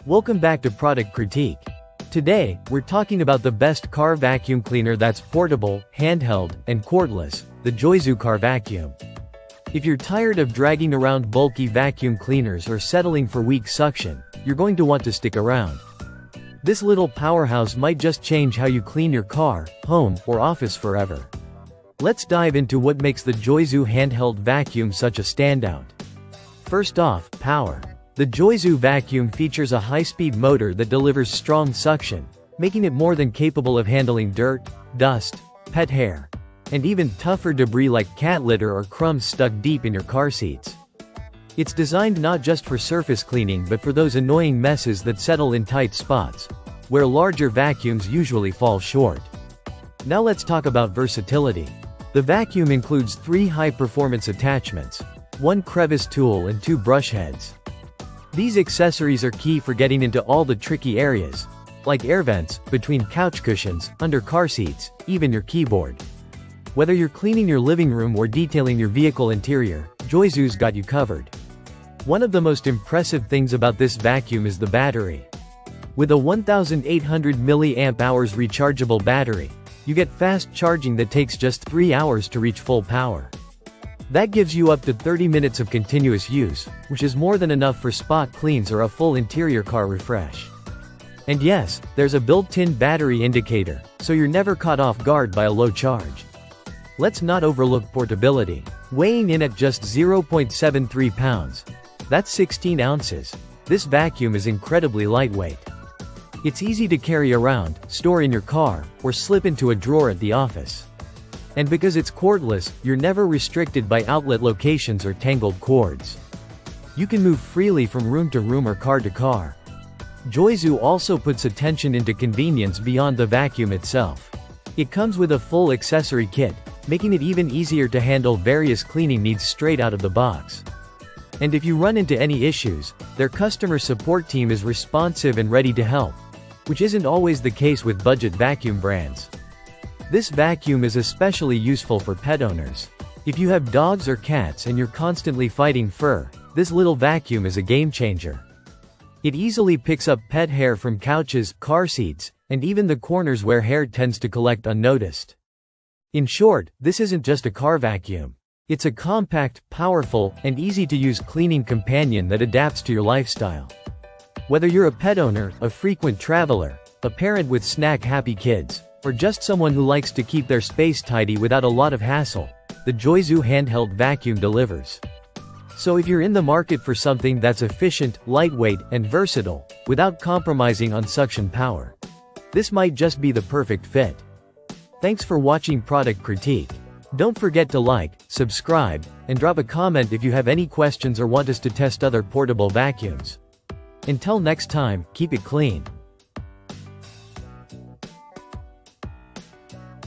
Welcome back to Product Critique. Today, we're talking about the best car vacuum cleaner that's portable, handheld, and cordless, the Joyzoo car vacuum. If you're tired of dragging around bulky vacuum cleaners or settling for weak suction, you're going to want to stick around. This little powerhouse might just change how you clean your car, home, or office forever. Let's dive into what makes the Joyzoo handheld vacuum such a standout. First off, power. The Joyzoo vacuum features a high-speed motor that delivers strong suction, making it more than capable of handling dirt, dust, pet hair, and even tougher debris like cat litter or crumbs stuck deep in your car seats. It's designed not just for surface cleaning but for those annoying messes that settle in tight spots, where larger vacuums usually fall short. Now let's talk about versatility. The vacuum includes 3 high-performance attachments, 1 crevice tool and 2 brush heads. These accessories are key for getting into all the tricky areas, like air vents, between couch cushions, under car seats, even your keyboard. Whether you're cleaning your living room or detailing your vehicle interior, Joyzoo's got you covered. One of the most impressive things about this vacuum is the battery. With a 1800 mAh rechargeable battery, you get fast charging that takes just 3 hours to reach full power. That gives you up to 30 minutes of continuous use, which is more than enough for spot cleans or a full interior car refresh. And yes, there's a built-in battery indicator, so you're never caught off guard by a low charge. Let's not overlook portability. Weighing in at just 0.73 pounds. That's 16 ounces. This vacuum is incredibly lightweight. It's easy to carry around, store in your car, or slip into a drawer at the office. And because it's cordless, you're never restricted by outlet locations or tangled cords. You can move freely from room to room or car to car. Joyzoo also puts attention into convenience beyond the vacuum itself. It comes with a full accessory kit, making it even easier to handle various cleaning needs straight out of the box. And if you run into any issues, their customer support team is responsive and ready to help, which isn't always the case with budget vacuum brands. This vacuum is especially useful for pet owners. If you have dogs or cats and you're constantly fighting fur, this little vacuum is a game changer. It easily picks up pet hair from couches, car seats, and even the corners where hair tends to collect unnoticed. In short, this isn't just a car vacuum. It's a compact, powerful, and easy-to-use cleaning companion that adapts to your lifestyle. Whether you're a pet owner, a frequent traveler, a parent with snack-happy kids, or just someone who likes to keep their space tidy without a lot of hassle, the Joyzoo handheld vacuum delivers. So if you're in the market for something that's efficient, lightweight, and versatile, without compromising on suction power, this might just be the perfect fit. Thanks for watching Product Critique. Don't forget to like, subscribe, and drop a comment if you have any questions or want us to test other portable vacuums. Until next time, keep it clean.